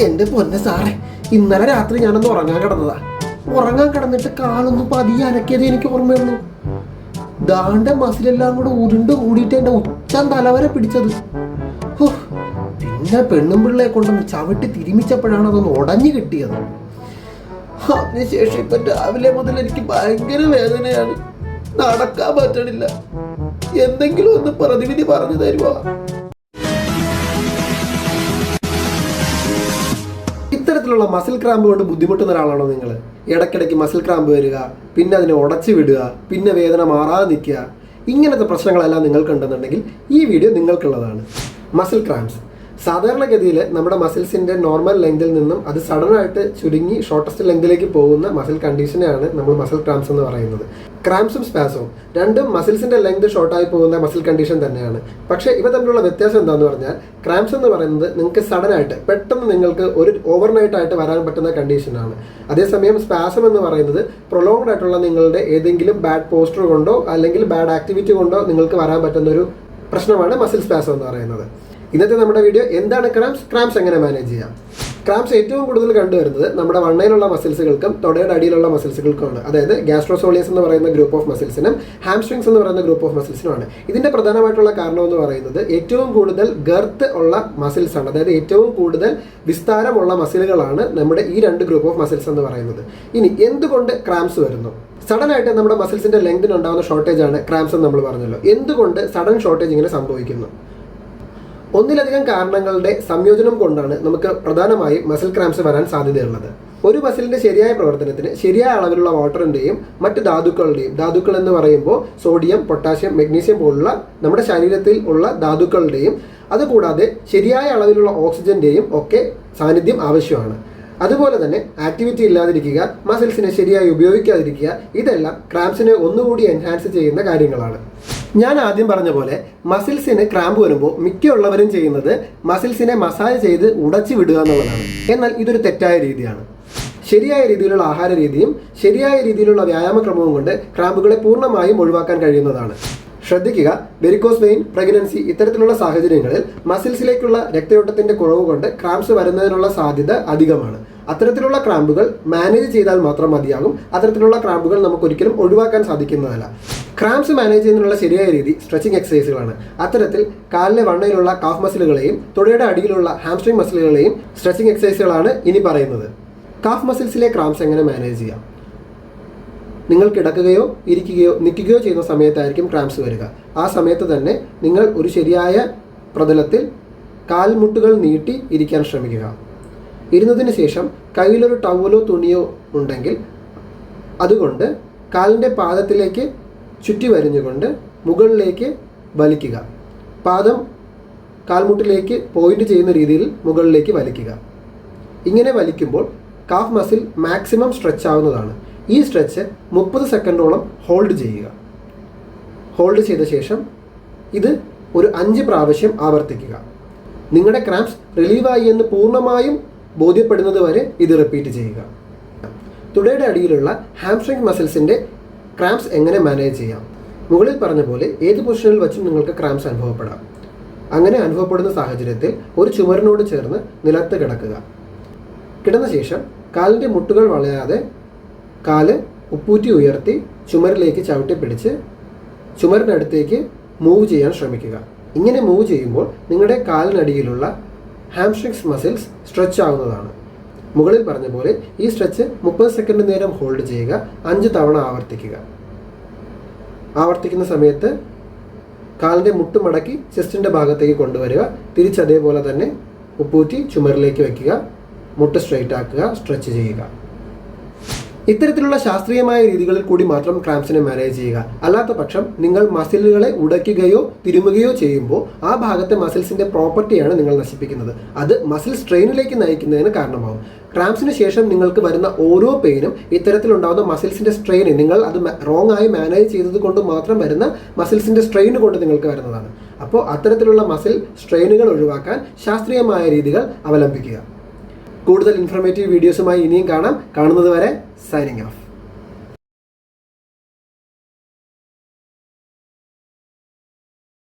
എൻ്റെ പൊന്നെ സാറേ, ഇന്നലെ രാത്രി ഞാനൊന്ന് ഉറങ്ങാൻ കിടന്നതാ. ഉറങ്ങാൻ കിടന്നിട്ട് കാലൊന്നും പതിയെ അനക്കിയത് എനിക്ക് ഓർമ്മയുള്ളൂ. ദാണ്ടെ മസിലെല്ലാം കൂടെ ഉരുണ്ട് കൂടിയിട്ട് എൻ്റെ ഉച്ചം തലവരെ പിടിച്ചത്. പിന്നെ പെണ്ണും പിള്ളയെ കൊണ്ടൊന്ന് ചവിട്ടി തിരുമിച്ചപ്പോഴാണ് അതൊന്ന് ഉടഞ്ഞു കിട്ടിയത്. അതിനുശേഷം ഇപ്പം രാവിലെ മുതൽ എനിക്ക് ഭയങ്കര വേദനയാണ്. നടക്കാൻ പറ്റണില്ല. എന്തെങ്കിലും ഒന്ന് പ്രതിവിധി പറഞ്ഞു തരുമോ? ഇത്തരത്തിലുള്ള മസിൽ ക്രാമ്പ് കൊണ്ട് ബുദ്ധിമുട്ടുന്ന ഒരാളാണോ നിങ്ങൾ? ഇടയ്ക്കിടയ്ക്ക് മസിൽ ക്രാമ്പ് വരിക, പിന്നെ അതിനെ ഉടച്ചു വിടുക, പിന്നെ വേദന മാറാതെ നിൽക്കുക, ഇങ്ങനത്തെ പ്രശ്നങ്ങളെല്ലാം നിങ്ങൾക്കുണ്ടെന്നുണ്ടെങ്കിൽ ഈ വീഡിയോ നിങ്ങൾക്കുള്ളതാണ്. മസിൽ ക്രാംസ് സാധാരണഗതിയിൽ നമ്മുടെ മസിൽസിൻ്റെ നോർമൽ ലെങ്തിൽ നിന്നും അത് സഡനായിട്ട് ചുരുങ്ങി ഷോർട്ടസ്റ്റ് ലെങ്തിലേക്ക് പോകുന്ന മസിൽ കണ്ടീഷനെയാണ് നമ്മൾ മസിൽ ക്രാംസ് എന്ന് പറയുന്നത്. ക്രാംസും സ്പാസവും രണ്ടും മസിൽസിൻ്റെ ലെങ്ത് ഷോർട്ടായി പോകുന്ന മസിൽ കണ്ടീഷൻ തന്നെയാണ്. പക്ഷേ ഇവ തമ്മിലുള്ള വ്യത്യാസം എന്താണെന്ന് പറഞ്ഞാൽ, ക്രാംസ് എന്ന് പറയുന്നത് നിങ്ങൾക്ക് സഡനായിട്ട് പെട്ടെന്ന് നിങ്ങൾക്ക് ഒരു ഓവർനൈറ്റായിട്ട് വരാൻ പറ്റുന്ന കണ്ടീഷനാണ്. അതേസമയം സ്പാസം എന്ന് പറയുന്നത് പ്രൊലോങ്ഡ് ആയിട്ടുള്ള നിങ്ങളുടെ ഏതെങ്കിലും ബാഡ് പോസ്റ്റർ കൊണ്ടോ അല്ലെങ്കിൽ ബാഡ് ആക്ടിവിറ്റി കൊണ്ടോ നിങ്ങൾക്ക് വരാൻ പറ്റുന്ന ഒരു പ്രശ്നമാണ് മസിൽ സ്പാസം എന്ന് പറയുന്നത്. ഇന്നത്തെ നമ്മുടെ വീഡിയോ എന്താണ് ക്രാംസ് എങ്ങനെ മാനേജ് ചെയ്യാം. ക്രാംസ് ഏറ്റവും കൂടുതൽ കണ്ടുവരുന്നത് നമ്മുടെ വണ്ണയിലുള്ള മസിൽസുകൾക്കും തൊടയുടെ അടിയിലുള്ള മസിൽസുകൾക്കുമാണ്. അതായത് ഗ്യാസ്ട്രോസോളിയസ് എന്ന് പറയുന്ന ഗ്രൂപ്പ് ഓഫ് മസിൽസിനും ഹാംസ്ട്രിങ്സ് എന്ന് പറയുന്ന ഗ്രൂപ്പ് ഓഫ് മസിൽസിനുമാണ്. ഇതിന്റെ പ്രധാനമായിട്ടുള്ള കാരണം എന്ന് പറയുന്നത് ഏറ്റവും കൂടുതൽ ഗർത്ത് ഉള്ള മസിൽസ് ആണ്. അതായത് ഏറ്റവും കൂടുതൽ വിസ്താരമുള്ള മസിലുകളാണ് നമ്മുടെ ഈ രണ്ട് ഗ്രൂപ്പ് ഓഫ് മസിൽസ് എന്ന് പറയുന്നത്. ഇനി എന്തുകൊണ്ട് ക്രാംസ് വരുന്നു? സഡൻ ആയിട്ട് നമ്മുടെ മസിൽസിന്റെ ലെങ്തിന് ഉണ്ടാകുന്ന ഷോർട്ടേജ് ആണ് ക്രാംസ് എന്ന് നമ്മൾ പറഞ്ഞല്ലോ. എന്തുകൊണ്ട് സഡൻ ഷോർട്ടേജ് ഇങ്ങനെ സംഭവിക്കുന്നു? ഒന്നിലധികം കാരണങ്ങളുടെ സംയോജനം കൊണ്ടാണ് നമുക്ക് പ്രധാനമായും മസിൽ ക്രാംസ് വരാൻ സാധ്യതയുള്ളത്. ഒരു മസിലിന്റെ ശരിയായ പ്രവർത്തനത്തിന് ശരിയായ അളവിലുള്ള വാട്ടറിന്റെയും മറ്റ് ധാതുക്കൾ എന്ന് പറയുമ്പോൾ സോഡിയം, പൊട്ടാസ്യം, മെഗ്നീഷ്യം പോലുള്ള നമ്മുടെ ശരീരത്തിൽ ഉള്ള ധാതുക്കളുടെയും അതുകൂടാതെ ശരിയായ അളവിലുള്ള ഓക്സിജന്റെയും ഒക്കെ സാന്നിധ്യം ആവശ്യമാണ്. അതുപോലെ തന്നെ ആക്ടിവിറ്റി ഇല്ലാതിരിക്കുക, മസിൽസിനെ ശരിയായി ഉപയോഗിക്കാതിരിക്കുക, ഇതെല്ലാം ക്രാംസിനെ ഒന്നുകൂടി എൻഹാൻസ് ചെയ്യുന്ന കാര്യങ്ങളാണ്. ഞാൻ ആദ്യം പറഞ്ഞ പോലെ മസിൽസിന് ക്രാമ്പ് വരുമ്പോൾ മിക്കുള്ളവരും ചെയ്യുന്നത് മസിൽസിനെ മസാജ് ചെയ്ത് ഉടച്ചു വിടുക എന്നുള്ളതാണ്. എന്നാൽ ഇതൊരു തെറ്റായ രീതിയാണ്. ശരിയായ രീതിയിലുള്ള ആഹാര രീതിയും ശരിയായ രീതിയിലുള്ള വ്യായാമക്രമവും കൊണ്ട് ക്രാമ്പുകളെ പൂർണ്ണമായും ഒഴിവാക്കാൻ കഴിയുന്നതാണ്. ശ്രദ്ധിക്കുക, വെരിക്കോസ് വെയിൻ, പ്രഗ്നൻസി ഇത്തരത്തിലുള്ള സാഹചര്യങ്ങളിൽ മസിൽസിലേക്കുള്ള രക്തയോട്ടത്തിന്റെ കുറവ് കൊണ്ട് ക്രാംസ് വരുന്നതിനുള്ള സാധ്യത അധികമാണ്. അത്തരത്തിലുള്ള ക്രാമ്പുകൾ മാനേജ് ചെയ്താൽ മാത്രം മതിയാകും. അത്തരത്തിലുള്ള ക്രാമ്പുകൾ നമുക്ക് ഒരിക്കലും ഒഴിവാക്കാൻ സാധിക്കുന്നതല്ല. ക്രാംസ് മാനേജ് ചെയ്യുന്നതിനുള്ള ശരിയായ രീതി സ്ട്രെച്ചിങ് എക്സസൈസുകളാണ്. അത്തരത്തിൽ കാലിലെ വണ്ണയിലുള്ള കാഫ് മസിലുകളെയും തൊടയുടെ അടിയിലുള്ള ഹാംസ്ട്രിങ് മസിലുകളെയും സ്ട്രെച്ചിങ് എക്സസൈസുകളാണ് ഇനി പറയുന്നത്. കാഫ് മസിൽസിലെ ക്രാംസ് എങ്ങനെ മാനേജ് ചെയ്യാം? നിങ്ങൾ കിടക്കുകയോ ഇരിക്കുകയോ നിൽക്കുകയോ ചെയ്യുന്ന സമയത്തായിരിക്കും ക്രാംസ് വരിക. ആ സമയത്ത് തന്നെ നിങ്ങൾ ഒരു ശരിയായ പ്രതലത്തിൽ കാൽമുട്ടുകൾ നീട്ടി ഇരിക്കാൻ ശ്രമിക്കുക. ഇരുന്നതിന് ശേഷം കയ്യിലൊരു ടവലോ തുണിയോ ഉണ്ടെങ്കിൽ അതുകൊണ്ട് കാലിൻ്റെ പാദത്തിലേക്ക് ചുറ്റി വരിഞ്ഞുകൊണ്ട് മുകളിലേക്ക് വലിക്കുക. പാദം കാൽമുട്ടിലേക്ക് പോയിന്റ് ചെയ്യുന്ന രീതിയിൽ മുകളിലേക്ക് വലിക്കുക. ഇങ്ങനെ വലിക്കുമ്പോൾ കാഫ് മസിൽ മാക്സിമം സ്ട്രെച്ച് ആവുന്നതാണ്. ഈ സ്ട്രെച്ച് 30 സെക്കൻഡോളം ഹോൾഡ് ചെയ്യുക. ഹോൾഡ് ചെയ്ത ശേഷം ഇത് ഒരു 5 പ്രാവശ്യം ആവർത്തിക്കുക. നിങ്ങളുടെ ക്രാംസ് റിലീവായി എന്ന് പൂർണ്ണമായും ബോധ്യപ്പെടുന്നത് വരെ ഇത് റിപ്പീറ്റ് ചെയ്യുക. തുടയുടെ അടിയിലുള്ള ഹാംസ്ട്രിങ് മസിൽസിൻ്റെ ക്രാംസ് എങ്ങനെ മാനേജ് ചെയ്യാം? മുകളിൽ പറഞ്ഞ പോലെ ഏത് പൊസിഷനിൽ വെച്ചും നിങ്ങൾക്ക് ക്രാംസ് അനുഭവപ്പെടാം. അങ്ങനെ അനുഭവപ്പെടുന്ന സാഹചര്യത്തിൽ ഒരു ചുമരിനോട് ചേർന്ന് നിലത്ത് കിടക്കുക. കിടന്ന ശേഷം കാലിൻ്റെ മുട്ടുകൾ വളയാതെ കാല് ഉപ്പൂറ്റി ഉയർത്തി ചുമരിലേക്ക് ചവിട്ടി പിടിച്ച് ചുമരിനടുത്തേക്ക് മൂവ് ചെയ്യാൻ ശ്രമിക്കുക. ഇങ്ങനെ മൂവ് ചെയ്യുമ്പോൾ നിങ്ങളുടെ കാലിനടിയിലുള്ള ഹാംസ്ട്രിങ്സ് മസിൽസ് സ്ട്രെച്ച് ആവുന്നതാണ്. മുകളിൽ പറഞ്ഞ പോലെ ഈ സ്ട്രെച്ച് 30 സെക്കൻഡ് നേരം ഹോൾഡ് ചെയ്യുക. 5 തവണ ആവർത്തിക്കുക. ആവർത്തിക്കുന്ന സമയത്ത് കാലിൻ്റെ മുട്ട് മടക്കി ചെസ്റ്റിൻ്റെ ഭാഗത്തേക്ക് കൊണ്ടുവരിക. തിരിച്ചതേപോലെ തന്നെ ഉപ്പൂറ്റി ചുമരിലേക്ക് വയ്ക്കുക. മുട്ട് സ്ട്രെയിറ്റ് ആക്കുക. സ്ട്രെച്ച് ചെയ്യുക. ഇത്തരത്തിലുള്ള ശാസ്ത്രീയമായ രീതികളിൽ കൂടി മാത്രം ക്രാംസിനെ മാനേജ് ചെയ്യുക. അല്ലാത്ത പക്ഷം നിങ്ങൾ മസിലുകളെ ഉടയ്ക്കുകയോ തിരുമുകയോ ചെയ്യുമ്പോൾ ആ ഭാഗത്തെ മസിൽസിന്റെ പ്രോപ്പർട്ടിയാണ് നിങ്ങൾ നശിപ്പിക്കുന്നത്. അത് മസിൽ സ്ട്രെയിനിലേക്ക് നയിക്കുന്നതിന് കാരണമാകും. ക്രാംസിന് ശേഷം നിങ്ങൾക്ക് വരുന്ന ഓരോ പെയിനും ഇത്തരത്തിലുണ്ടാകുന്ന മസിൽസിന്റെ സ്ട്രെയിൻ, നിങ്ങൾ അത് റോങ് ആയി മാനേജ് ചെയ്തത് കൊണ്ട് മാത്രം വരുന്ന മസിൽസിന്റെ സ്ട്രെയിൻ കൊണ്ട് നിങ്ങൾക്ക് വരുന്നതാണ്. അപ്പോൾ അത്തരത്തിലുള്ള മസിൽ സ്ട്രെയിനുകൾ ഒഴിവാക്കാൻ ശാസ്ത്രീയമായ രീതികൾ അവലംബിക്കുക. കൂടുതൽ ഇൻഫർമേറ്റീവ് വീഡിയോസുമായി ഇനിയും കാണാം. കാണുന്നത് വരെ സൈനിങ് ഓഫ്.